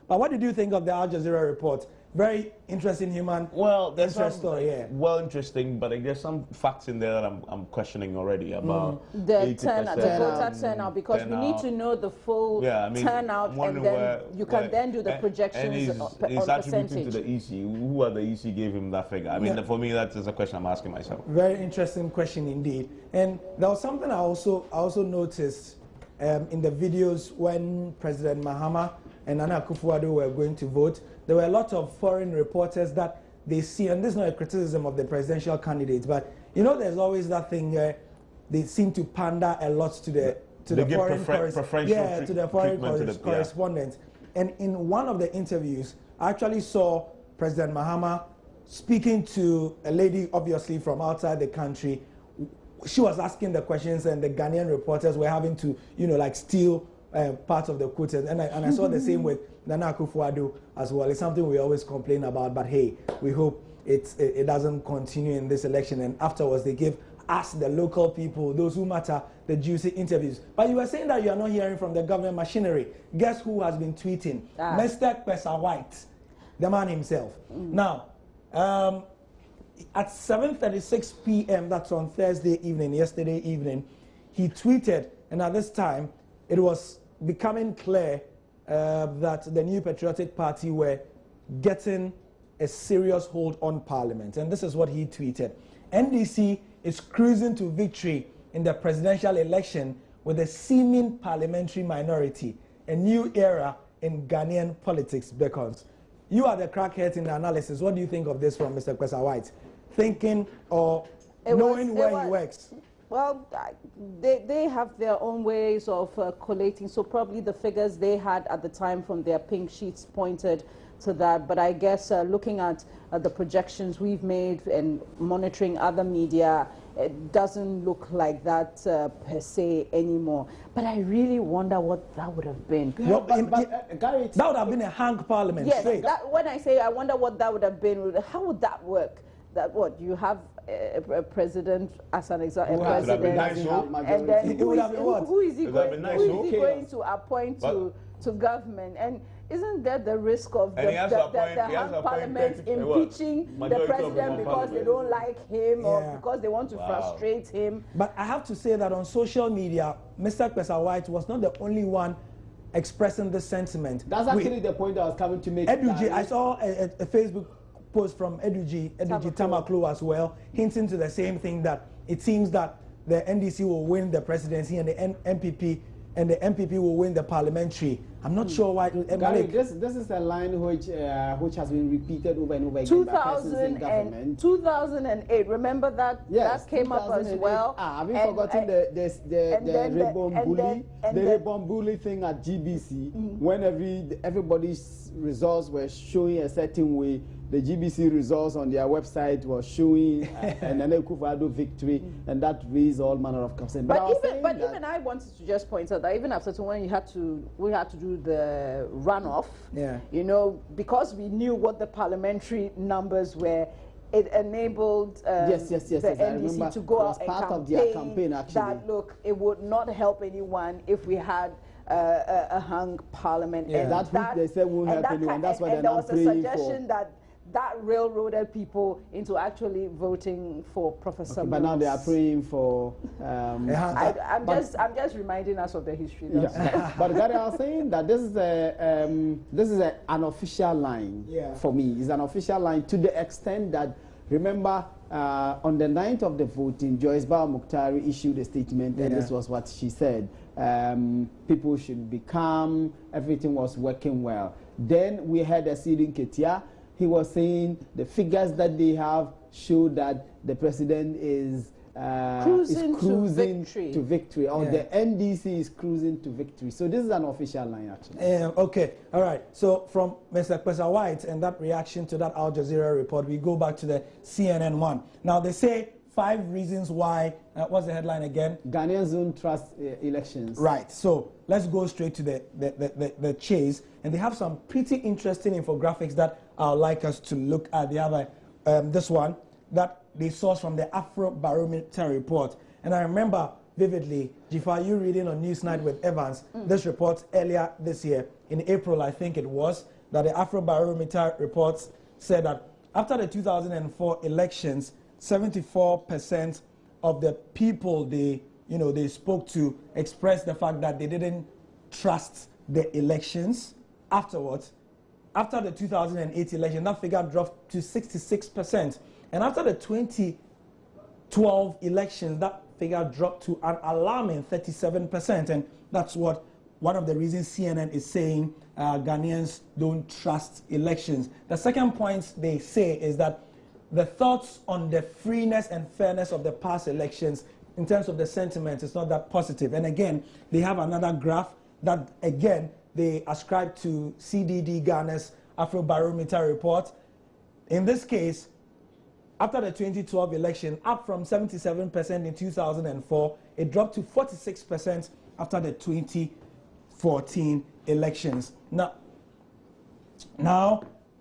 But what did you think of the Al Jazeera report? Very interesting human interest story, yeah. Well, interesting, but there's some facts in there that I'm questioning already about the turnout, the voter turnout, because we need to know the full turnout, and then you can then do the projections and on he's attributing percentage. to the EC. Who at the EC gave him that figure? I mean, for me, that is a question I'm asking myself. Very interesting question indeed. And there was something I also noticed in the videos when President Mahama and Nana Akufo-Addo were going to vote. There were a lot of foreign reporters that they see, and this is not a criticism of the presidential candidates, but you know, there's always that thing where they seem to pander a lot to the foreign correspondents. And in one of the interviews, I actually saw President Mahama speaking to a lady, obviously from outside the country. She was asking the questions, and the Ghanaian reporters were having to, you know, like steal part of the quotes, and I saw the same with Nana Akufo-Addo as well. It's something we always complain about, but hey, we hope it doesn't continue in this election, and afterwards they give us, the local people, those who matter, the juicy interviews. But you were saying that you are not hearing from the government machinery. Guess who has been tweeting? Mr. Kwesa White, the man himself. Now, at 7:36 p.m., that's on Thursday evening, yesterday evening, he tweeted, and at this time, it was becoming clear that the New Patriotic Party were getting a serious hold on Parliament. And this is what he tweeted. NDC is cruising to victory in the presidential election with a seeming parliamentary minority. A new era in Ghanaian politics beckons. You are the crackhead in the analysis. What do you think of this from Mr. Kwesa White? Thinking or knowing where he works? Well, they have their own ways of collating, so probably the figures they had at the time from their pink sheets pointed to that. But I guess looking at the projections we've made and monitoring other media, it doesn't look like that per se anymore. But I really wonder what that would have been. Well, Gary, that would have been a hang parliament. Yes, when I say I wonder what that would have been, how would that work? That what you have a president as an example, and then who is he going to appoint to government? And isn't there the risk of the parliament impeaching the president because they don't like him or because they want to frustrate him? But I have to say that on social media, Mr. Kwesa White was not the only one expressing this sentiment. That's actually the point I was coming to make. Eduji, I saw a Facebook post from Eduji Tamaklo as well, hinting to the same thing, that it seems that the NDC will win the presidency and the MPP will win the parliamentary. I'm not sure why. Gary, this is a line which has been repeated over and over again by persons in government. 2008, remember that? Yes, that came up as well. Have you forgotten the Rebon bully thing at GBC when everybody's results were showing a certain way? The GBC results on their website was showing an Akufo Addo victory, and that raised all manner of concern. But even I wanted to just point out that even after when we had to do the runoff, you know, because we knew what the parliamentary numbers were, it enabled the NDC to go out and part of their campaign, actually. That look, it would not help anyone if we had a hung parliament. And that they said won't help anyone. That's why they're not praying for. And there was a suggestion that railroaded people into actually voting for Professor Mills. But now they are praying for. I'm just reminding us of the history. But Gary, I was saying that this is an unofficial line for me. It's an official line to the extent that, remember, on the 9th of the voting, Joyce Bawa Muktari issued a statement, and this was what she said. People should be calm. Everything was working well. Then we had a Sidin Ketia. He was saying the figures that they have show that the president is cruising to victory, or the NDC is cruising to victory. So this is an official line, actually. Okay, all right. So from Mr. Kwesa White and that reaction to that Al Jazeera report, we go back to the CNN one. Now they say 5 reasons why. What's the headline again? Ghanaians don't trust elections. Right. So let's go straight to the chase, and they have some pretty interesting infographics that I'd like us to look at. The other, this one that they sourced from the Afro Barometer report, and I remember vividly, Jifa, you reading on Newsnight with Evans this report earlier this year in April, I think it was, that the Afrobarometer reports said that after the 2004 elections, 74% of the people they spoke to expressed the fact that they didn't trust the elections. Afterwards, after the 2008 election, that figure dropped to 66%. And after the 2012 elections, that figure dropped to an alarming 37%. And that's what one of the reasons CNN is saying Ghanaians don't trust elections. The second point they say is that the thoughts on the freeness and fairness of the past elections in terms of the sentiment is not that positive. And again, they have another graph that, again, they ascribe to CDD Ghana's Afrobarometer report. In this case, after the 2012 election, up from 77% in 2004, it dropped to 46% after the 2014 elections. Now,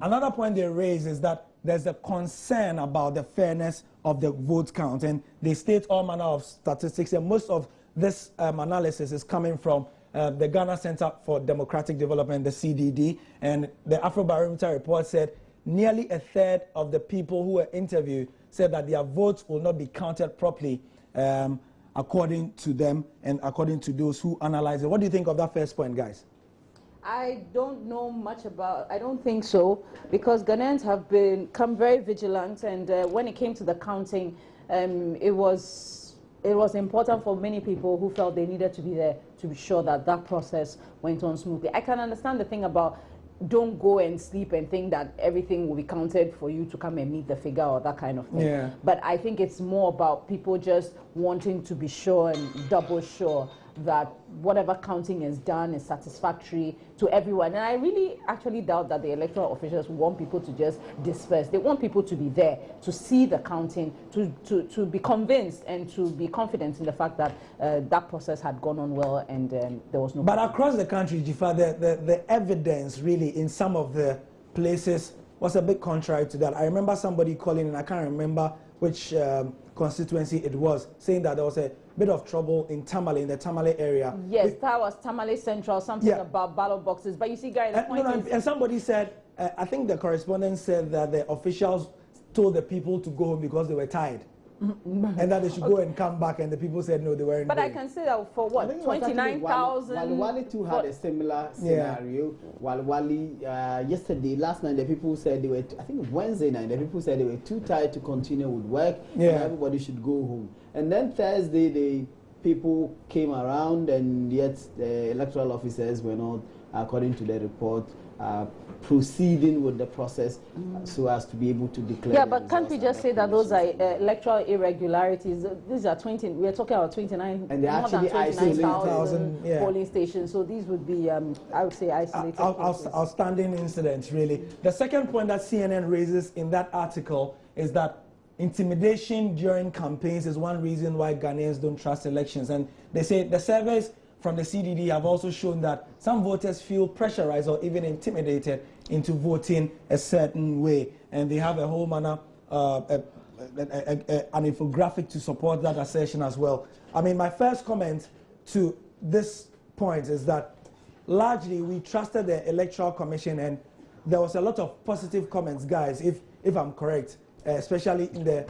another point they raise is that there's a concern about the fairness of the vote count, and they state all manner of statistics, and most of this analysis is coming from the Ghana Center for Democratic Development, the CDD, and the Afrobarometer report said nearly a third of the people who were interviewed said that their votes will not be counted properly, according to them and according to those who analyze it. What do you think of that first point, guys? I don't know much about, I don't think so, because Ghanaians have become very vigilant, and when it came to the counting, it was important for many people who felt they needed to be there to be sure that that process went on smoothly. I can understand the thing about don't go and sleep and think that everything will be counted for you to come and meet the figure or that kind of thing. Yeah. But I think it's more about people just wanting to be sure and double sure that whatever counting is done is satisfactory to everyone. And I really actually doubt that the electoral officials want people to just disperse. They want people to be there, to see the counting, to be convinced and to be confident in the fact that that process had gone on well and there was no But problem. across the country, Jifa, the evidence really in some of the places was a bit contrary to that. I remember somebody calling, and I can't remember which constituency it was, saying that there was a bit of trouble in Tamale, in the Tamale area. Yes, that was Tamale Central, something about ballot boxes. But you see, guys, the point is... And somebody said, I think the correspondent said that the officials told the people to go home because they were tired. And that they should go and come back, and the people said no, they weren't But going. I can say that for what, 29,000? Wali too had a similar scenario. Wali, last night, the people said they were, I think Wednesday night, the people said they were too tired to continue with work, and everybody should go home. And then Thursday, the people came around, and yet the electoral officers were not, according to the report, proceeding with the process so as to be able to declare. Yeah, but can't we just say that those are electoral irregularities? These are 20. We are talking about 29, and they're more than actually 29,000 polling stations. So these would be, I would say, isolated. Outstanding incidents, really. The second point that CNN raises in that article is that intimidation during campaigns is one reason why Ghanaians don't trust elections, and they say the surveys from the CDD have also shown that some voters feel pressurized or even intimidated into voting a certain way. And they have a whole manner, an infographic to support that assertion as well. I mean, my first comment to this point is that largely we trusted the Electoral Commission, and there was a lot of positive comments, guys, if I'm correct, especially in the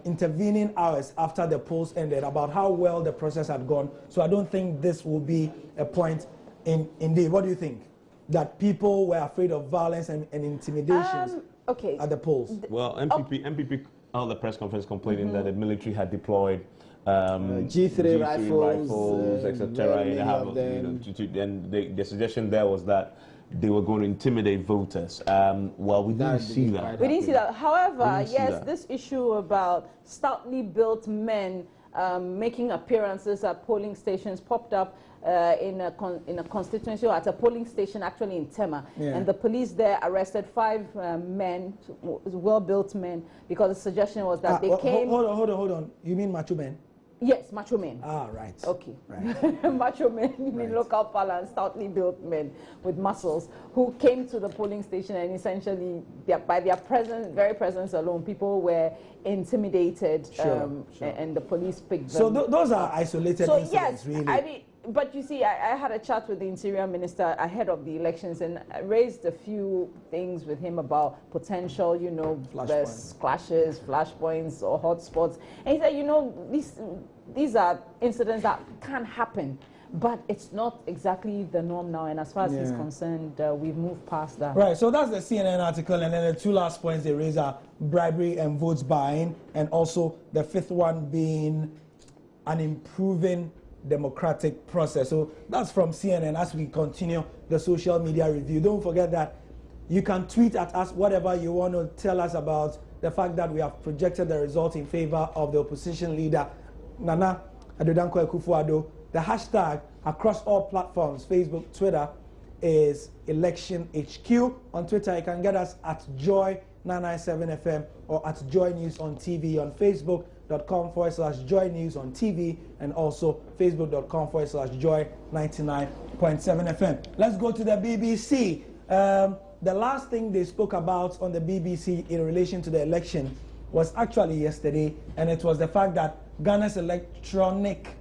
intervening hours after the polls ended about how well the process had gone. So I don't think this will be a point indeed. What do you think? That people were afraid of violence and intimidations at the polls? Well, MPP held the press conference complaining that the military had deployed G3 rifles, etc. And the suggestion there was that they were going to intimidate voters. Well, we didn't see that. We didn't see that. However, yes, this issue about stoutly built men making appearances at polling stations popped up in a constituency or at a polling station actually in Tema. And the police there arrested 5 men, well-built men, because the suggestion was that they came... Hold on. You mean macho men? Yes, macho men. Ah, right. Okay. Right. Macho men, you mean local parlance, stoutly built men with muscles who came to the polling station, and essentially, by their very presence alone, people were intimidated, and the police picked them. So those are isolated incidents, really. I mean, But you see, I had a chat with the Interior Minister ahead of the elections, and I raised a few things with him about potential, you know, clashes, flashpoints, or hotspots. And he said, you know, these are incidents that can happen, but it's not exactly the norm now. And as far as he's concerned, we've moved past that. Right. So that's the CNN article, and then the two last points they raise are bribery and votes buying, and also the fifth one being an improving democratic process. So that's from CNN as we continue the social media review. Don't forget that you can tweet at us whatever you want to tell us about the fact that we have projected the result in favor of the opposition leader, Nana Addo Akufo Addo. The hashtag across all platforms, Facebook, Twitter, is ElectionHQ. On Twitter, you can get us at Joy997FM or at Joy News on TV on Facebook.com/JoyNews on TV, and also Facebook.com/Joy99.7FM. Let's go to the BBC. The last thing they spoke about on the BBC in relation to the election was actually yesterday, and it was the fact that Ghana's electronic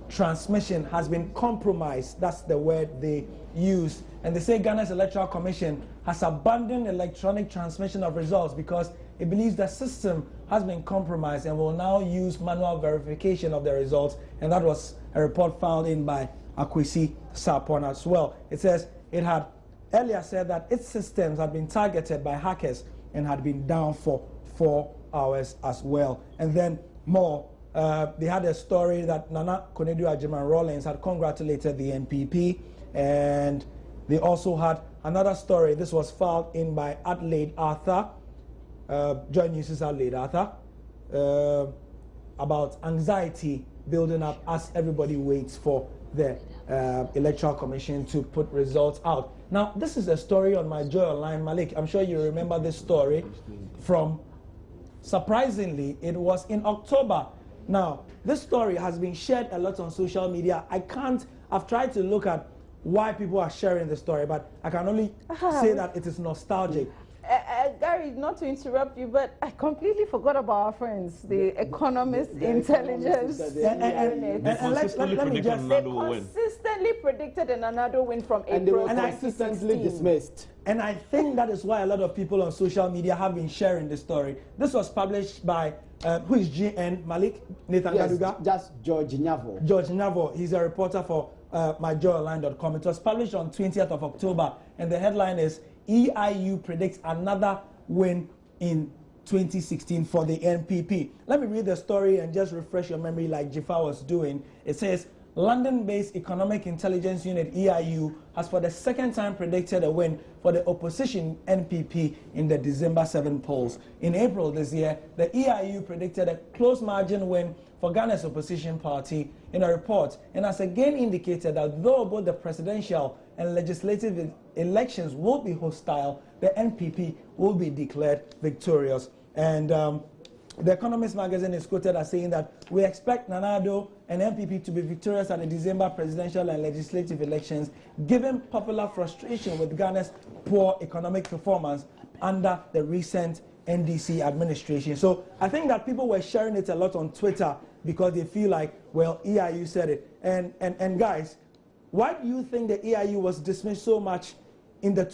transmission has been compromised. That's the word they used. And they say Ghana's Electoral Commission has abandoned electronic transmission of results because it believes the system has been compromised and will now use manual verification of the results. And that was a report filed in by Akwesi Sarpong as well. It says it had earlier said that its systems had been targeted by hackers and had been down for 4 hours as well. And then more, they had a story that Nana Konadu Agyeman Rawlings had congratulated the NPP, and they also had another story. This was filed in by Adelaide Arthur, JoyNews' Adelaide Arthur, about anxiety building up as everybody waits for the Electoral Commission to put results out. Now, this is a story on my Joy Online. Malik, I'm sure you remember this story from, surprisingly, it was in October. Now, this story has been shared a lot on social media. I've tried to look at why people are sharing the story, but I can only say that it is nostalgic. Gary, not to interrupt you, but I completely forgot about our friends, the economists, intelligence. And let me just say, consistently predicted an Anado win from April. And they were consistently dismissed. And I think that is why a lot of people on social media have been sharing the story. This was published by, who is GN, Malik? Nathan Gaduga? Just George Nyavo. George Nyavo. He's a reporter for myjoyonline.com. It was published on 20th of October, and the headline is, EIU predicts another win in 2016 for the NPP. Let me read the story and just refresh your memory like Jifa was doing. It says, London-based Economic Intelligence Unit, EIU, has for the second time predicted a win for the opposition NPP in the December 7 polls. In April this year, the EIU predicted a close margin win for Ghana's opposition party in a report, and has again indicated that though both the presidential and legislative elections will be hostile, the NPP will be declared victorious. And the Economist magazine is quoted as saying that we expect Nana Addo and NPP to be victorious at the December presidential and legislative elections, given popular frustration with Ghana's poor economic performance under the recent NDC administration. So I think that people were sharing it a lot on Twitter because they feel like, well, EIU said it. And guys, why do you think the EIU was dismissed so much on the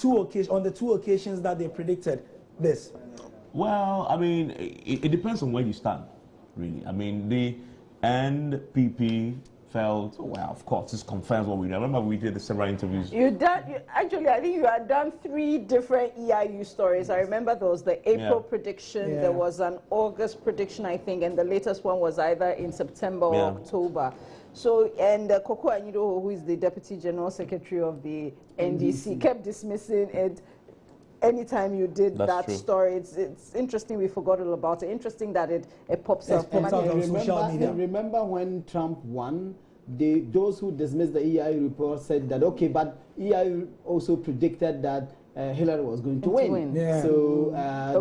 two occasions that they predicted this? Well, I mean, it depends on where you stand, really. I mean, the NPP felt, oh, well, of course, this confirms what we know. I remember we did several interviews. Actually, I think you had done 3 different EIU stories. I remember there was the April prediction, there was an August prediction, I think, and the latest one was either in September or October. So, and Koko Anyido, who is the Deputy General Secretary of the NDC, kept dismissing it anytime you did that story. It's interesting we forgot all about it. Interesting that it pops up on social media. Remember when Trump won, those who dismissed the EIU report said that, okay, but EIU also predicted that Hillary was going to win. Yeah. So,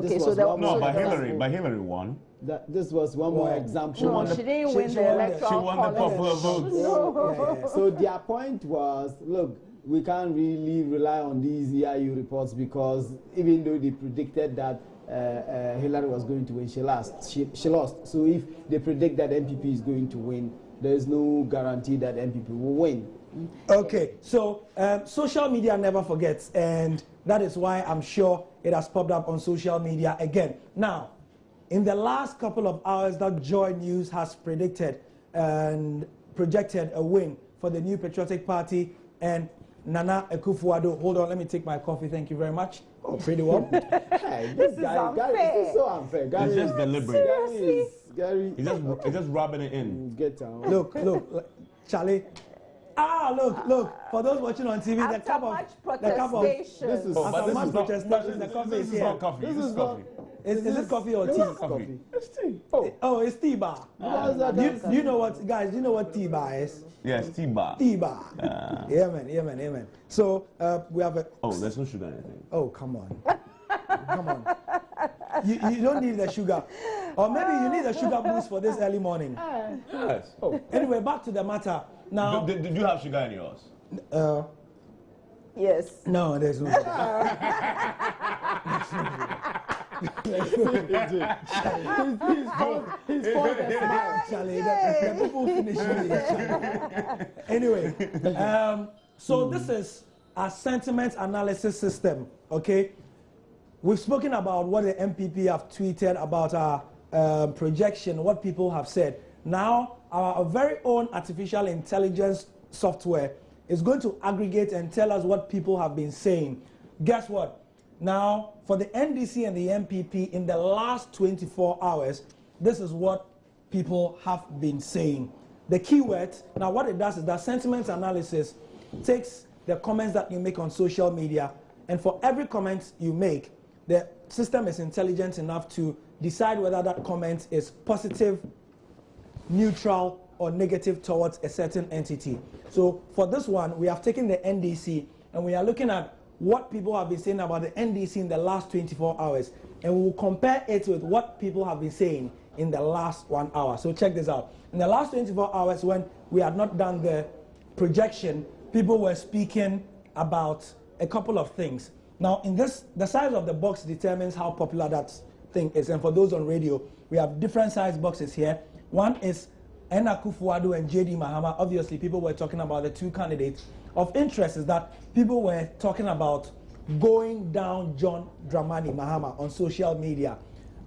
this was Hillary won. This was one more example. No, she didn't win the electoral. She won the popular vote. No. So their point was, look, we can't really rely on these EIU reports because even though they predicted that Hillary was going to win, she lost. So if they predict that NPP is going to win, there is no guarantee that MPP will win. Okay, so social media never forgets, and that is why I'm sure it has popped up on social media again. Now, in the last couple of hours, that Joy News has predicted and projected a win for the New Patriotic Party and Nana Akufo Addo. Hold on, let me take my coffee. Thank you very much. Oh, pretty well. Hey, this Gary is so unfair. Gary, it's just deliberate. Gary, he's just rubbing it in. Get down. Look, Charlie. Look. For those watching on TV, the cup of this is the coffee is here. Coffee. This is coffee. Is it coffee or tea? Coffee. It's tea. Oh, it's tea bar. Do you know what, guys? Do you know what tea bar is? Yes, tea bar. Tea bar. Yeah, man. So we have a. Oh, there's no sugar in anything. Oh, come on. Come on. You don't need the sugar. Or maybe you need a sugar boost for this early morning. Yes. Oh. Anyway, back to the matter. Now, did you have sugar in yours? Yes. No, there's no sugar. He's Charlie, the people finishing. Anyway, so this is a sentiment analysis system, okay? We've spoken about what the MPP have tweeted about our projection, what people have said. Now, our very own artificial intelligence software is going to aggregate and tell us what people have been saying. Guess what? Now, for the NDC and the MPP in the last 24 hours, this is what people have been saying. The keywords, now what it does is that sentiment analysis takes the comments that you make on social media, and for every comment you make, the system is intelligent enough to decide whether that comment is positive, neutral, or negative towards a certain entity. So for this one, we have taken the NDC and we are looking at what people have been saying about the NDC in the last 24 hours, and we will compare it with what people have been saying in the last 1 hour. So check this out. In the last 24 hours, when we had not done the projection, people were speaking about a couple of things. Now, in this, the size of the box determines how popular that thing is. And for those on radio, we have different size boxes here. One is Akufo Addo and JD Mahama. Obviously, people were talking about the two candidates. Of interest is that people were talking about going down John Dramani Mahama on social media.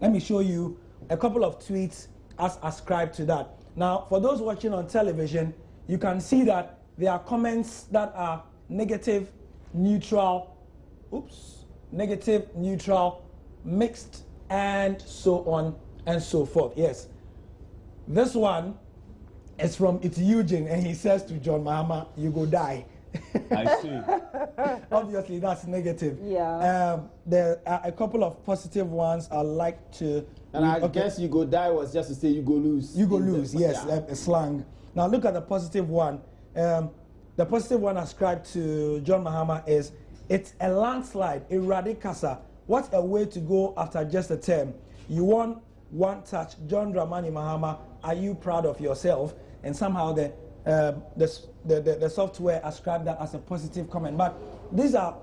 Let me show you a couple of tweets as ascribed to that. Now, for those watching on television, you can see that there are comments that are negative, neutral, negative, neutral, mixed, and so on and so forth. Yes. This one is from Eugene, and he says to John Mahama, "You go die." I see. Obviously, that's negative. Yeah. There are a couple of positive ones I'd like to. And I guess "you go die" was just to say you go lose. You go lose, yes, a slang. Now look at the positive one. The positive one ascribed to John Mahama is, "It's a landslide, a radicasa. What a way to go after just a term. You won one touch. John Dramani Mahama, are you proud of yourself?" And somehow the software ascribed that as a positive comment. But these are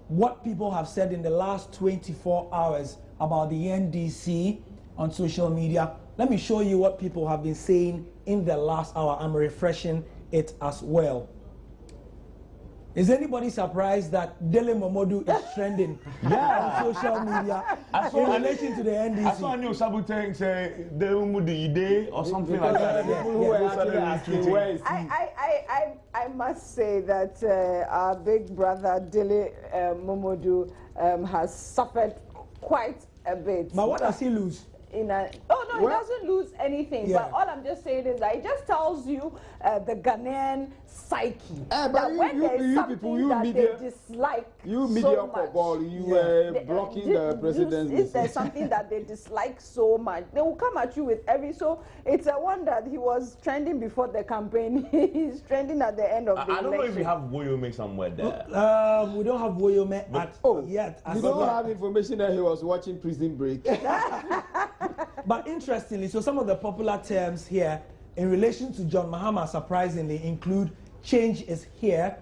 what people have said in the last 24 hours about the NDC on social media. Let me show you what people have been saying in the last hour. I'm refreshing it as well. Is anybody surprised that Dele Momodu is trending on social media in relation to the NDC? I saw a news sabotage say Dele Momodu or something like that. I must say that our big brother Dele Momodu has suffered quite a bit. But what does he lose? He doesn't lose anything. Yeah. But all I'm just saying is that it just tells you the Ghanaian psyche. That when there's something that they dislike you media so much, football, you were blocking the president. If there's something that they dislike so much, they will come at you with every. So it's a wonder that he was trending before the campaign. He's trending at the end of the election. I don't know if we have Woyome somewhere there. We don't have Woyome yet. We don't have information that he was watching Prison Break. But interestingly, so some of the popular terms here in relation to John Mahama, surprisingly, include "change is here."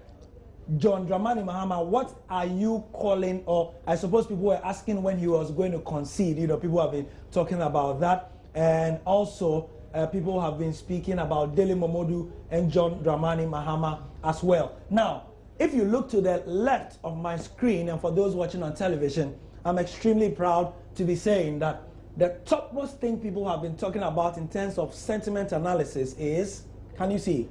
John Dramani Mahama, what are you calling? Or I suppose people were asking when he was going to concede. You know, people have been talking about that. And also, people have been speaking about Dele Momodu and John Dramani Mahama as well. Now, if you look to the left of my screen, and for those watching on television, I'm extremely proud to be saying that the topmost thing people have been talking about in terms of sentiment analysis is, can you see?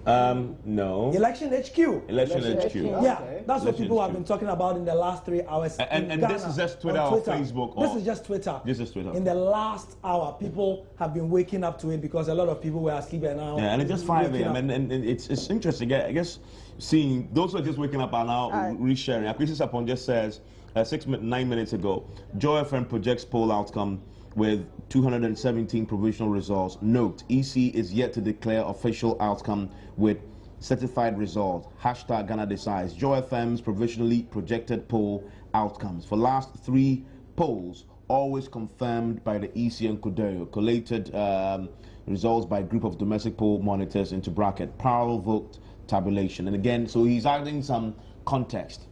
No. Election HQ. Election HQ. Yeah, that's what people have been talking about in the last 3 hours. And this is just Twitter or Facebook? This is just Twitter. This is Twitter. In the last hour, people have been waking up to it because a lot of people were asleep and now. Yeah, and it's just 5 a.m. And it's interesting. I guess seeing those who are just waking up are now resharing. Akwesi Sapon just says 9 minutes ago, Joy FM projects poll outcome with 217 provisional results. Note, EC is yet to declare official outcome with certified results. Hashtag Ghana decides. Joy FM's provisionally projected poll outcomes for last 3 polls, always confirmed by the EC and Kodero, collated results by group of domestic poll monitors into bracket, parallel vote tabulation. And again, so he's adding some context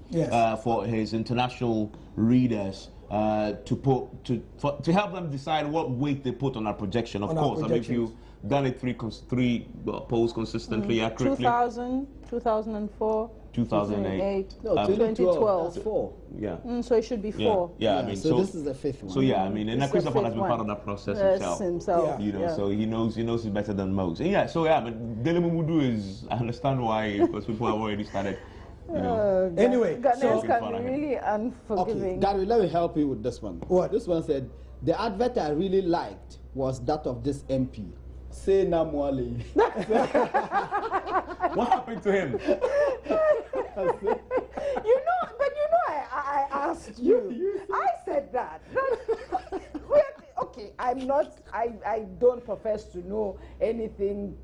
for his international readers to help them decide what weight they put on our projection. Of course, I mean, if you've done it three polls consistently, accurately. 2000, 2004, 2008, no, 2012. That's 4. Yeah. So it should be 4. Yeah, I mean, so this is the 5th one. So yeah, I mean, and Christopher has been part of that process himself. Yeah. You know, so he knows it better than most. And yeah, so yeah, but Dele Momodu is, I understand why, because people have already started. You know. Anyway, Ghanaians can be really unforgiving. Okay, Gary, let me help you with this one. What? This one said, the advert I really liked was that of this MP. Say Namwale. What happened to him? I asked you. I said that. Okay, I don't profess to know anything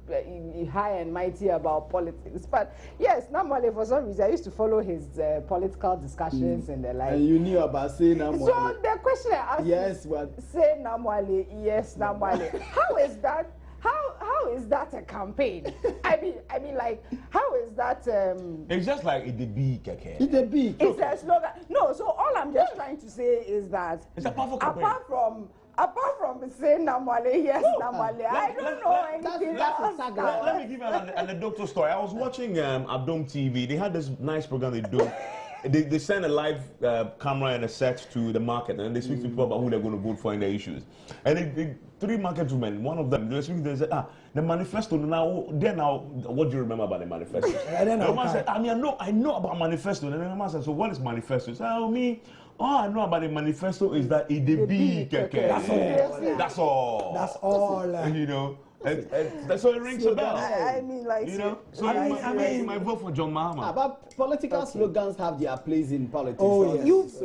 high and mighty about politics, but yes, normally for some reason I used to follow his political discussions and the like. And you knew about Say Namwale. So the question I asked is, what? Say Namwale, yes, Namwale. How is that? How is that a campaign? I mean, like, how is that? It's just like it's a big, okay. It's a big. It's a slogan. No, so all I'm just trying to say is that it's a powerful campaign. Apart from saying Namwale, yes, Namwale, I don't know anything else. Let me give you an anecdotal story. I was watching Abdom TV. They had this nice program they do. They send a live camera and a set to the market, and they speak to people about who they're going to vote for in their issues. And 3 market women, one of them, they said, the manifesto, now, what do you remember about the manifesto? The man said, I know about manifesto. And then the man said, so what is manifesto? He said, all I know about the manifesto is that it's the big, That's all. You know. So it rings a bell. I mean, like, you know. So you might vote for John Mahama. But political slogans have their place in politics. Oh, yes.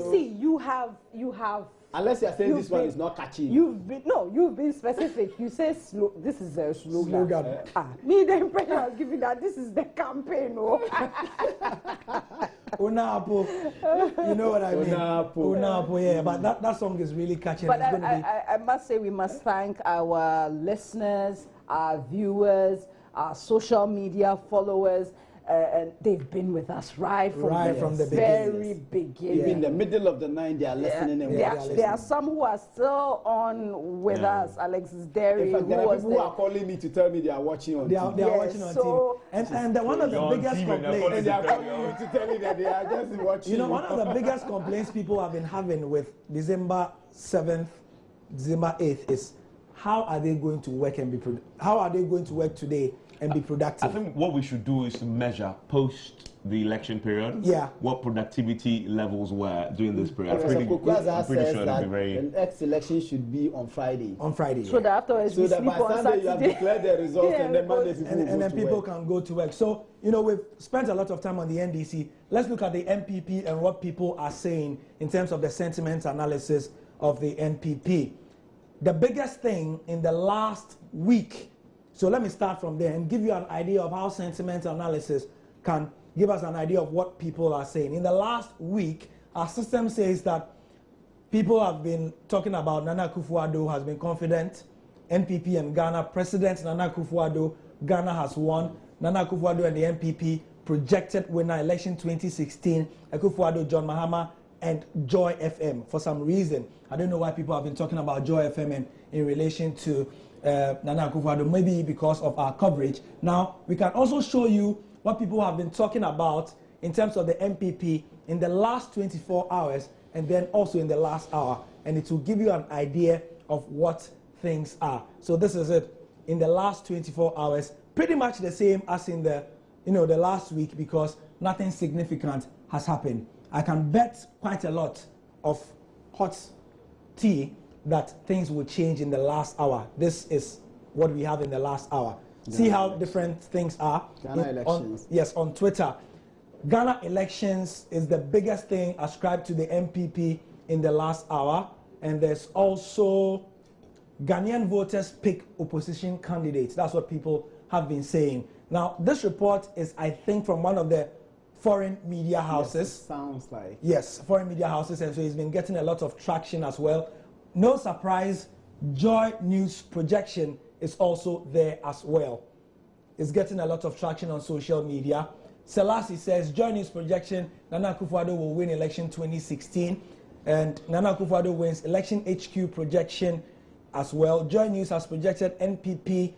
You have. Unless you're saying this one is not catchy. You've been specific. You say this is a slogan. Me, the impression I was giving that this is the campaign. Unapo, you know what I mean? Unapo, yeah. But that song is really catchy. But I must say we must thank our listeners, our viewers, our social media followers. And they've been with us right from the very beginning. Even in the middle of the night, they are listening. And there are some who are still on with us. Alexis Derry. In fact, there are people who are calling me to tell me they are watching on TV. They are watching on TV. And one of the biggest complaints. They are calling you to tell you that they are just watching. You know, one of the biggest complaints people have been having with December 7th, December 8th is how are they going to work how are they going to work today and be productive? I think what we should do is to measure post the election period. What productivity levels were during this period. I'm pretty sure it'll be very. The next election should be on Friday. So that afterwards we sleep by on Sunday you have declared the results and then Monday people can go to work. So we've spent a lot of time on the NDC. Let's look at the NPP and what people are saying in terms of the sentiment analysis of the NPP. The biggest thing in the last week. So let me start from there and give you an idea of how sentiment analysis can give us an idea of what people are saying. In the last week, our system says that people have been talking about Nana Akufo Addo has been confident. NPP and Ghana, President Nana Akufo Addo, Ghana has won. Nana Akufo Addo and the NPP projected winner election 2016, Akufo Addo, John Mahama, and Joy FM. For some reason, I don't know why people have been talking about Joy FM in relation to Nana Akufo Addo, maybe because of our coverage. Now, we can also show you what people have been talking about in terms of the MPP in the last 24 hours and then also in the last hour. And it will give you an idea of what things are. So this is it. In the last 24 hours, pretty much the same as in the, the last week, because nothing significant has happened. I can bet quite a lot of hot tea that things will change in the last hour. This is what we have in the last hour. See how different things are. Ghana elections. Yes, on Twitter. Ghana elections is the biggest thing ascribed to the MPP in the last hour. And there's also Ghanaian voters pick opposition candidates. That's what people have been saying. Now, this report is, I think, from one of the foreign media houses. Yes, sounds like. Yes, foreign media houses, and so it's been getting a lot of traction as well. No surprise, JoyNews Projection is also there as well. It's getting a lot of traction on social media. Selassie says, JoyNews Projection, Nana Akufo Addo will win election 2016. And Nana Akufo Addo wins election HQ projection as well. JoyNews has projected NPP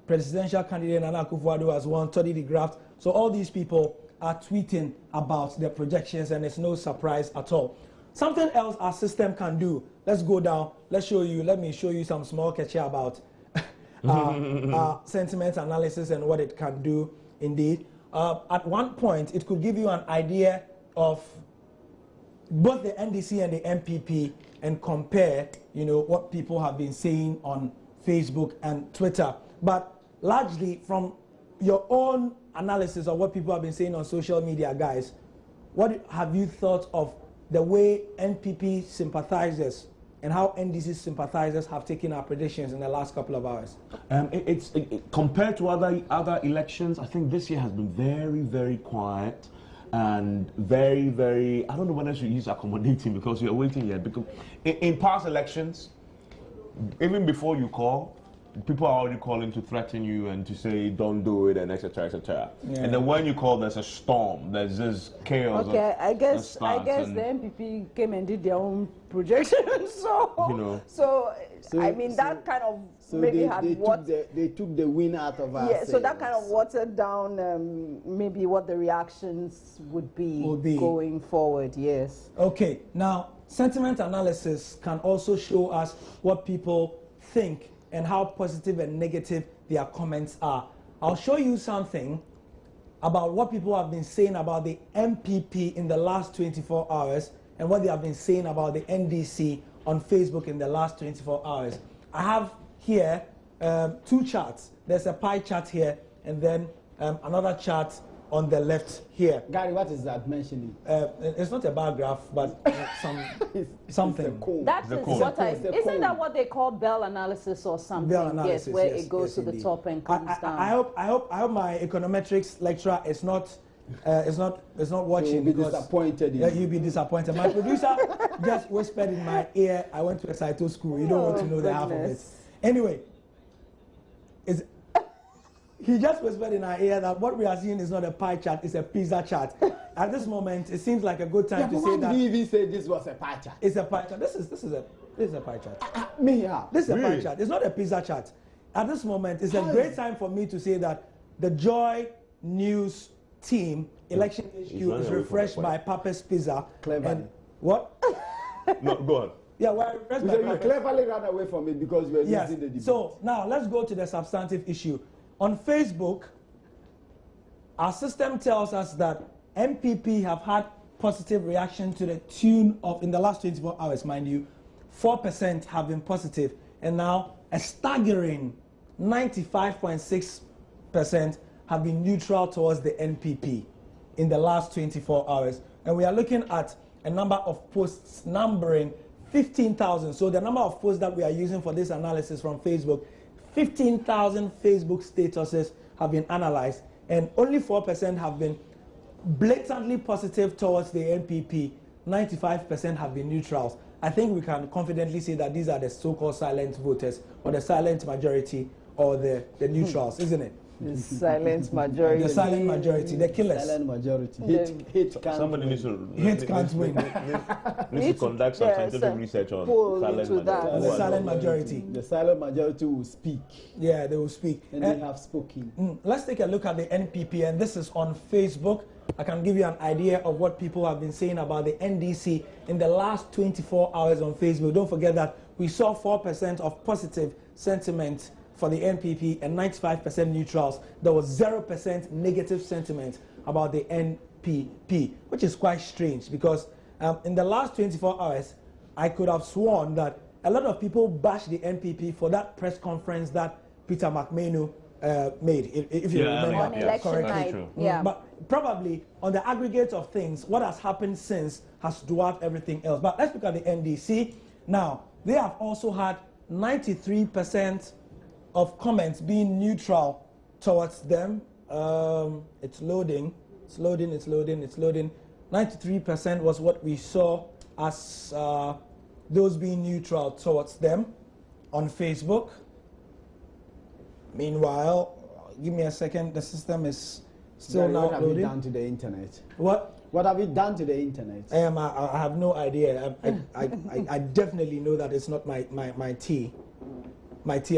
presidential candidate Nana Akufo Addo has won 30 the graft. So all these people are tweeting about their projections, and it's no surprise at all. Something else our system can do. Let's go down. Let me show you some small catch about sentiment analysis and what it can do indeed. At one point, it could give you an idea of both the NDC and the MPP and compare, what people have been saying on Facebook and Twitter. But largely from your own analysis of what people have been saying on social media, guys, what have you thought of the way NPP sympathizers and how NDC sympathizers have taken our predictions in the last couple of hours? Compared to other elections, I think this year has been very, very quiet and very, very, I don't know whether I should use accommodating because we are waiting yet. Because in past elections, even before you call, people are already calling to threaten you and to say don't do it and etc. etc. Yeah. And then when you call, there's a storm. There's this chaos. Okay, I guess the MPP came and did their own projection. So I mean that kind of maybe they took the win out of us. Yeah, so that kind of watered down maybe what the reactions would be going forward. Yes. Okay. Now, sentiment analysis can also show us what people think and how positive and negative their comments are. I'll show you something about what people have been saying about the MPP in the last 24 hours and what they have been saying about the NDC on Facebook in the last 24 hours. I have here two charts. There's a pie chart here and then another chart on the left here. Gary, what is that mentioning? It's not a bar graph, but something. Isn't that what they call Bell analysis or something? Bell analysis, yes, where it goes to the top and comes down. I hope my econometrics lecturer is not watching. You'll be disappointed. Yeah, you'll be disappointed. My producer just whispered in my ear, I went to a Saito school. You don't want to know the half of it. Anyway, he just whispered in our ear that what we are seeing is not a pie chart, it's a pizza chart. At this moment, it seems like a good time to say that. Why did you even say this was a pie chart? It's a pie chart. This is a pie chart. This is a pie chart. It's not a pizza chart. At this moment, it's a great time for me to say that the Joy News team, Election HQ, is refreshed by Papa's Pizza. Clever. And what? No, go on. Yeah, we're refreshed by you cleverly ran away from it because you were losing the debate. So now let's go to the substantive issue. On Facebook, our system tells us that MPP have had positive reaction to the tune of, in the last 24 hours, mind you, 4% have been positive, and now a staggering 95.6% have been neutral towards the NPP in the last 24 hours. And we are looking at a number of posts numbering 15,000. So the number of posts that we are using for this analysis from Facebook, 15,000 Facebook statuses have been analyzed, and only 4% have been blatantly positive towards the NPP. 95% have been neutrals. I think we can confidently say that these are the so-called silent voters, or the silent majority, or the neutrals, isn't it? The silent majority. The silent majority, the killers. Silent majority. Hate can't Somebody win. needs to can't win. Needs to conduct some scientific research on the silent majority. The silent majority will speak. Yeah, they will speak. And they have spoken. Let's take a look at the NPP, and this is on Facebook. I can give you an idea of what people have been saying about the NDC in the last 24 hours on Facebook. Don't forget that we saw 4% of positive sentiment for the NPP and 95% neutrals. There was 0% negative sentiment about the NPP, which is quite strange because in the last 24 hours, I could have sworn that a lot of people bashed the NPP for that press conference that Peter McMahon made, if you remember on election night. But probably on the aggregate of things, what has happened since has dwarfed everything else. But let's look at the NDC. Now, they have also had 93% of comments being neutral towards them. It's loading. 93% was what we saw as those being neutral towards them on Facebook. Meanwhile, give me a second. The system is still not loading. What have you done to the internet? What have you done to the internet? I have no idea. I definitely know that it's not my tea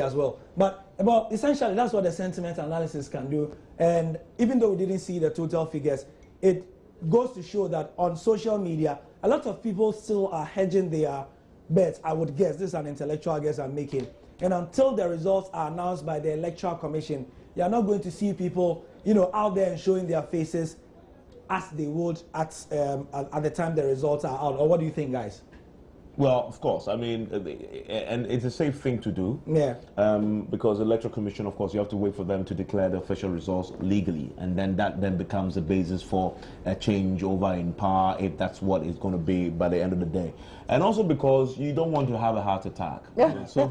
as well. But essentially, that's what the sentiment analysis can do. And even though we didn't see the total figures, it goes to show that on social media, a lot of people still are hedging their bets. I would guess, this is an intellectual guess I'm making. And until the results are announced by the Electoral Commission, you are not going to see people, out there and showing their faces as they would at the time the results are out. Or what do you think, guys? Well, of course. I mean, and it's a safe thing to do. Yeah. Because the Electoral Commission, of course, you have to wait for them to declare the official results legally, and then that becomes the basis for a changeover in power, if that's what it's going to be by the end of the day. And also because you don't want to have a heart attack. So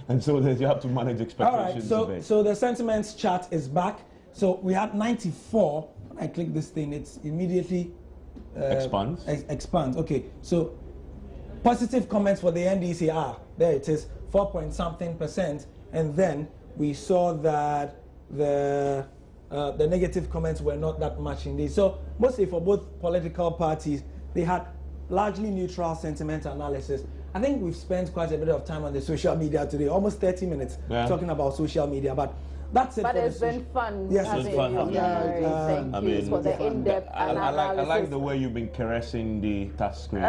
you have to manage expectations. All right. So the sentiments chart is back. So we had 94. When I click this thing, it's immediately expands. Expands. Okay. So positive comments for the NDC are there. It is 4.something%, and then we saw that the negative comments were not that much indeed. So mostly for both political parties, they had largely neutral sentiment analysis. I think we've spent quite a bit of time on the social media today, almost 30 minutes talking about social media, but that's it. But it's been fun. Yes, it's been fun. Thank you for the in-depth analysis. I like the way you've been caressing the touch screen.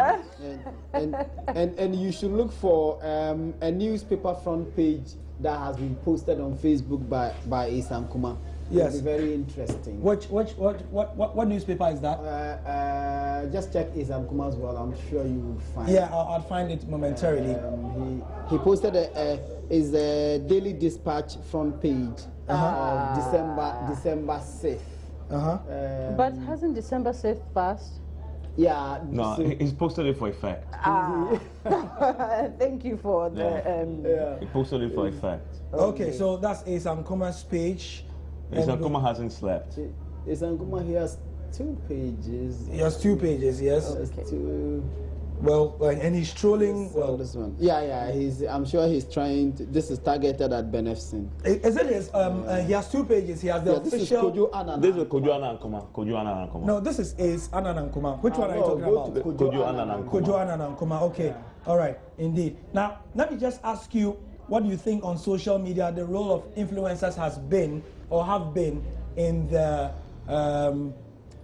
and you should look for a newspaper front page that has been posted on Facebook by Isam Kuma. Yes. It'll be very interesting. What newspaper is that? Just check Isam Kuma's wall. I'm sure you will find it. Yeah, I'll find it momentarily. He posted a Daily Dispatch front page of December 6th. But hasn't December 6th passed? Yeah. No, he's posted it for effect. Thank you for the... He posted it for effect. Okay, so that's Isam Kuma's page. Isam Kuma hasn't slept. Isam Kuma, he has 2 pages. He has 2 pages, yes. Okay. Well, and he's trolling. Well, this one. Yeah. I'm sure he's trying to. This is targeted at Benefsin. Is it his? He has 2 pages. He has the official. This is Kojo Annan Kuma. No, this is Annan Kuma. Which one are you talking about? Kojo Annan Kuma. Kojo Annan Kuma. Okay. All right. Indeed. Now, let me just ask you, what do you think on social media the role of influencers has been or have been in the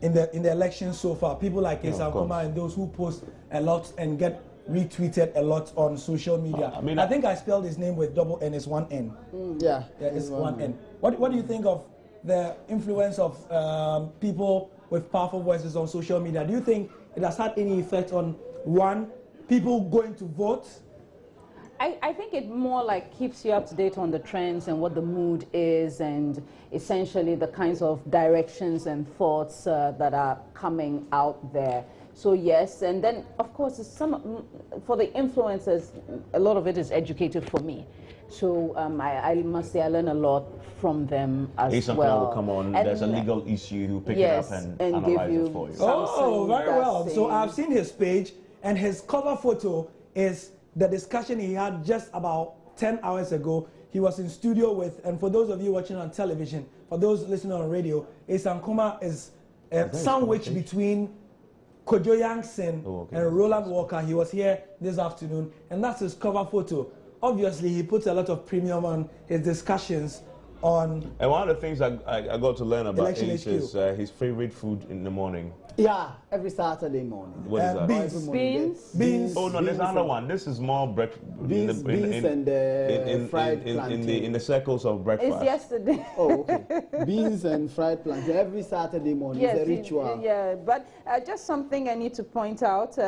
election so far? People like Isam Kuma and those who post a lot and get retweeted a lot on social media. I think I spelled his name with double N. It's 1 N. Yeah, it's 1 N. What do you think of the influence of people with powerful voices on social media? Do you think it has had any effect on people going to vote? I think it more like keeps you up to date on the trends and what the mood is, and essentially the kinds of directions and thoughts that are coming out there. So yes, and then of course for the influencers, a lot of it is educated for me. So I must say I learn a lot from them as well. Will come on. There's a legal issue. He'll pick it up and analyze it for you. Oh, very well. So I've seen his page, and his cover photo is the discussion he had just about 10 hours ago. he was in studio with, and for those of you watching on television, for those listening on radio, Ace Nkrumah is sandwiched between Kojo Yankson and Roland Walker. He was here this afternoon, and that's his cover photo. Obviously, he puts a lot of premium on his discussions on. And one of the things I got to learn about Ace is his favorite food in the morning. Yeah, every Saturday morning. What is that? Beans. Oh no, there's another one. This is more breakfast. Beans and fried plantain. In the circles of breakfast. It's yesterday. Oh, okay. Beans and fried plantain every Saturday morning. Yes, it's a ritual. Yeah, but just something I need to point out.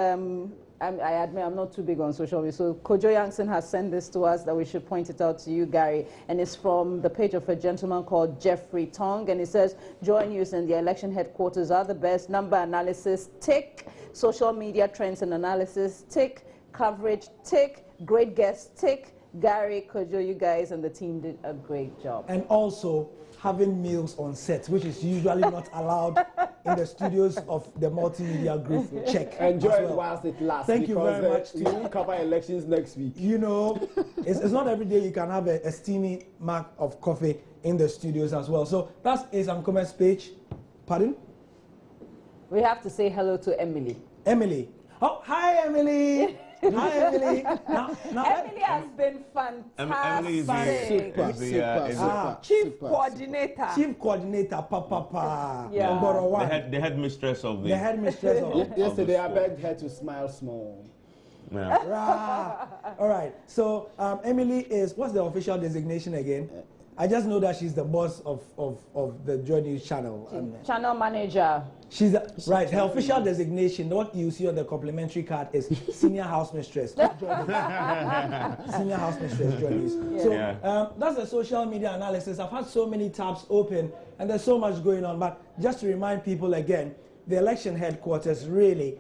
I admit I'm not too big on social media, so Kojo Yankson has sent this to us that we should point it out to you, Gary, and it's from the page of a gentleman called Jeffrey Tong, and it says, Joy News and the election headquarters are the best. Number analysis, tick. Social media trends and analysis, tick. Coverage, tick. Great guests, tick. Gary, Kojo, you guys and the team did a great job. And also having meals on set, which is usually not allowed in the studios of the multimedia group. Check. Enjoy it whilst it lasts. Thank you very much. We will cover elections next week. You know, it's not every day you can have a steamy mug of coffee in the studios as well. So that's Ace Nkrumah's page. Pardon? We have to say hello to Emily. Emily. Oh, hi, Emily. Hi, Emily. Emily has been fantastic. Emily is Chief coordinator. Chief coordinator, Papa. Yeah. The headmistress of the. The headmistress of. Yesterday, I begged her to smile small. Yeah. All right. So Emily is, what's the official designation again? I just know that she's the boss of the Joy News channel. Channel manager. She's right. Her official designation, what you see on the complimentary card, is senior house mistress. Senior house mistress, Joy News. Yeah. So that's the social media analysis. I've had so many tabs open, and there's so much going on. But just to remind people again, the election headquarters really,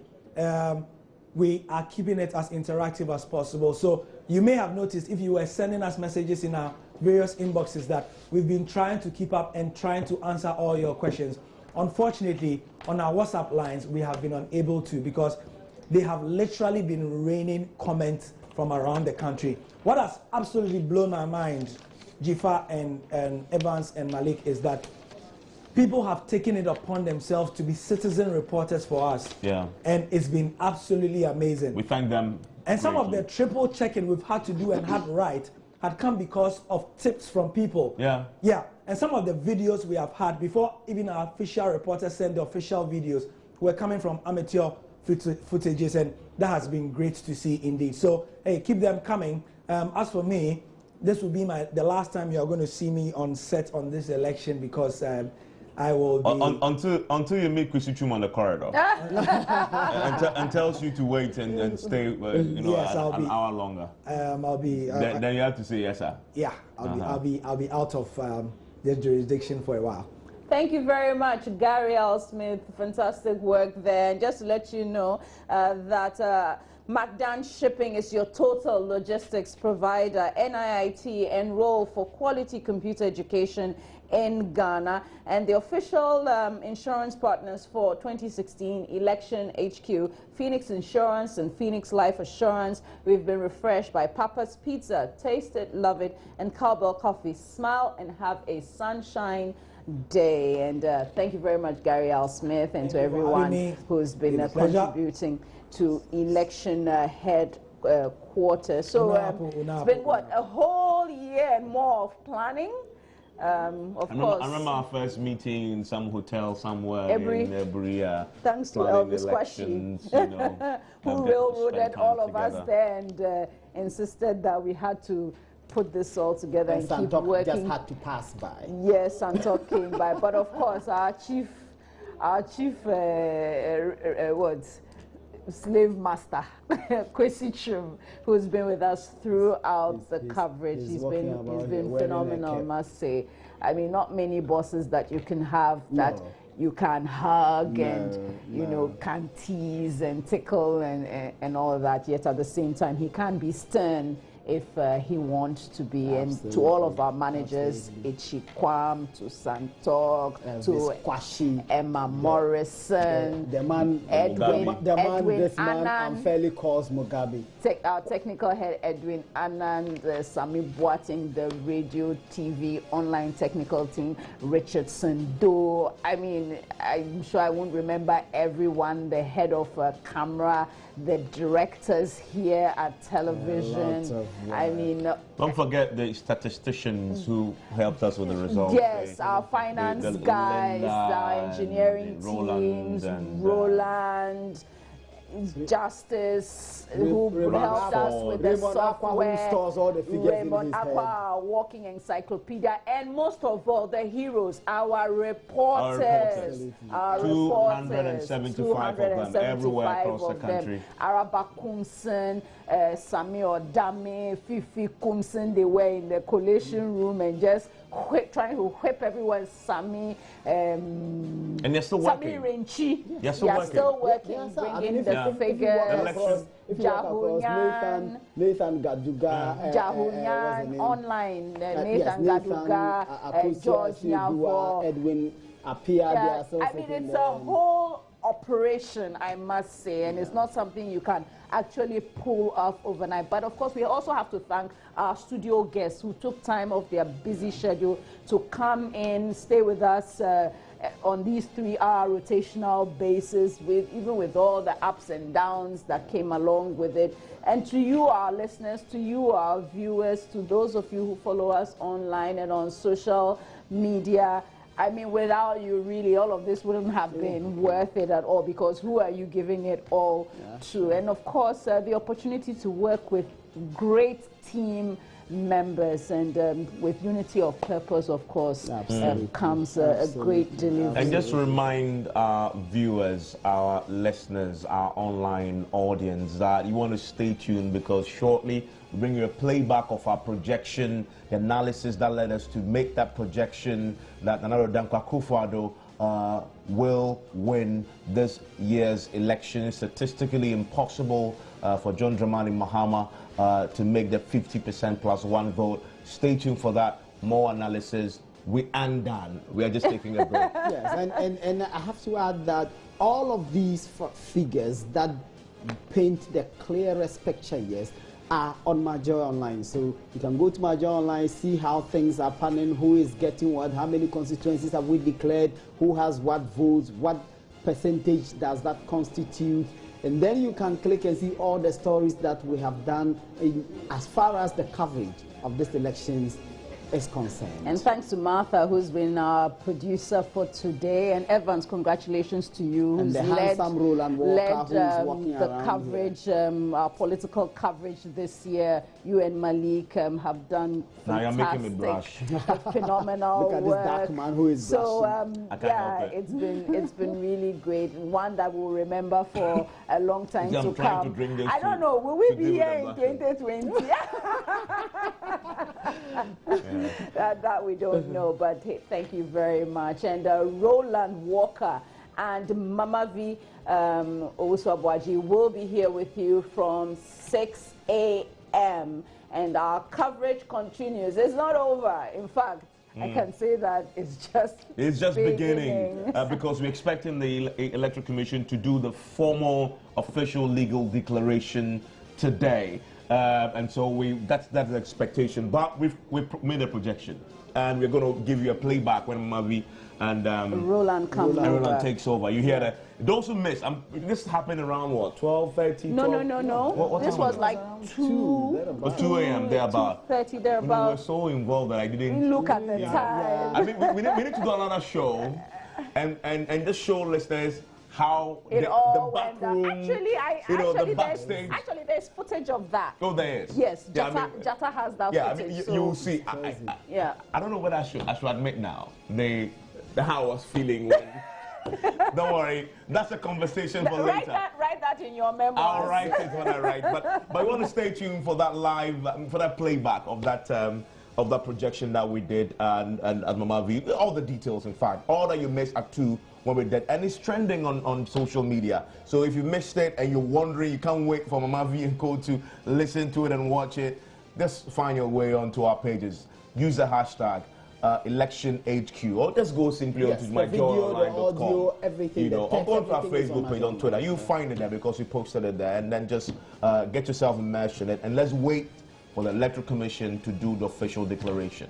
we are keeping it as interactive as possible. So you may have noticed if you were sending us messages in our various inboxes that we've been trying to keep up and trying to answer all your questions. Unfortunately, on our WhatsApp lines, we have been unable to because they have literally been raining comments from around the country. What has absolutely blown my mind, Jifa and Evans and Malik, is that people have taken it upon themselves to be citizen reporters for us. Yeah. And it's been absolutely amazing. We thank them. And some of the triple checking we've had to do and had right had come because of tips from people. Yeah. Yeah. And some of the videos we have had before even our official reporters send the official videos were coming from amateur footages, and that has been great to see indeed. So hey, keep them coming. As for me, this will be the last time you are going to see me on set on this election because I will be until you meet Kwesi Twum on the corridor and tells you to wait and stay yes, an hour longer. I'll be then you have to say yes, sir. Yeah, I'll be out of this jurisdiction for a while. Thank you very much, Gary L. Smith. Fantastic work there. And just to let you know that MacDan Shipping is your total logistics provider. NIIT, enroll for quality computer education in Ghana, and the official insurance partners for 2016 election HQ, Phoenix Insurance and Phoenix Life Assurance. We've been refreshed by Papa's Pizza, taste it, love it, and Cowbell Coffee. Smile and have a sunshine day. And thank you very much, Gary L. Smith, and to everyone who's been contributing to election headquarters. So it's been what, a whole year and more of planning. I remember our first meeting in some hotel somewhere in Every. Thanks to Elvis Kwashi, who railroaded all of us there and insisted that we had to put this all together and keep working. Just had to pass by. Yes, Santok came by, but of course our chief slave master, Kwesi Twum, who's been with us throughout the coverage. He's been phenomenal, I must say. I mean, not many bosses that you can have that you can hug and you know, can tease and tickle and all of that. Yet at the same time, he can be stern if he wants to be. Absolutely. And to all of our managers, Ichikwam, to Santok, to Kwashi, Emma Morrison, the man this man unfairly calls Mugabe. Our technical head Edwin Anand, Sami Boating, the radio, TV, online technical team, Richardson Do. I mean, I'm sure I won't remember everyone, the head of camera, the directors here at television. I mean, don't forget the statisticians who helped us with the results. Yes, our finance guys, our engineering teams, Roland, Justice, who helped us with the software, Raymond Aqua, our walking encyclopedia, and most of all, the heroes, our reporters. 275 of them, everywhere across the country. Araba Kumsen, Sami Odame, Fifi Kumsen, they were in the collation room and just trying to whip everyone. Sami, and they're still working. Sami Renchi, they're still working, bringing the figures. Jahunyan, Nathan Gaduga, Jahunyan online, Nathan Gaduga, George Nyavo, Edwin Apia. I mean, it's a whole operation, I must say, and it's not something you can actually pull off overnight. But of course, we also have to thank our studio guests who took time off their busy schedule to come in, stay with us on these 3-hour rotational basis, even with all the ups and downs that came along with it. And to you, our listeners, to you, our viewers, to those of you who follow us online and on social media, I mean, without you, really, all of this wouldn't have been worth it at all, because who are you giving it all to? And of course, the opportunity to work with great team members and with unity of purpose, of course, comes a great delivery. And just to remind our viewers, our listeners, our online audience that you want to stay tuned, because shortly we bring you a playback of our projection, the analysis that led us to make that projection that another Akufo Addo will win this year's election. Statistically impossible for John Dramani Mahama to make the 50% plus one vote. Stay tuned for that. More analysis. We aren't done. We are just taking a break. Yes, and I have to add that all of these figures that paint the clearest picture, yes, are on My Joy Online. So you can go to My Joy Online, see how things are panning, who is getting what, how many constituencies have we declared, who has what votes, what percentage does that constitute. And then you can click and see all the stories that we have done as far as the coverage of these elections is concerned. And thanks to Martha, who's been our producer for today. And Evans, congratulations to you. And the handsome Roland Walker, who's walking the around coverage, our political coverage this year. You and Malik have done fantastic, now you're making me blush. Phenomenal Look at work. this dark man who is blushing. Yeah, it's been really great. One that we'll remember for a long time to come. I don't know, will we be here in 2020? That we don't know, but hey, thank you very much. And Roland Walker and Mama V Owusu-Abuaji will be here with you from 6 a.m. and our coverage continues. It's not over. In fact, I can say that it's just beginning because we're expecting the Electoral Commission to do the formal official legal declaration today. And so that's the expectation. But we've made a projection, and we're going to give you a playback when Mavi and Roland comes over. Roland takes over. You hear that? Those who missed, this happened around what, 12:30? No. What this was like 2 a.m. thereabout. 2:30 thereabout. We were so involved that I didn't look at the time. I mean, we need to do another show, and just show listeners how the back room, the backstage. Actually, there's footage of that. Oh, there is. Yes, Jata has that footage. Yeah, you will see. I don't know whether I should admit now how I was feeling when. Don't worry, that's a conversation for later. Write that in your memoirs. I'll write it when I write. But you want to stay tuned for that for that playback of that projection that we did and Mama V. All the details, in fact, all that you missed at 2 when we did, and it's trending on social media. So if you missed it and you're wondering, you can't wait for Mama V and Co to listen to it and watch it. just find your way onto our pages. Use the hashtag ElectionHQ, or just go simply onto myjoyonline.com. Everything, you know, or go to our Facebook page on Twitter. You find it there because we posted it there, and then just get yourself immersed in it, and let's wait for the Electoral Commission to do the official declaration.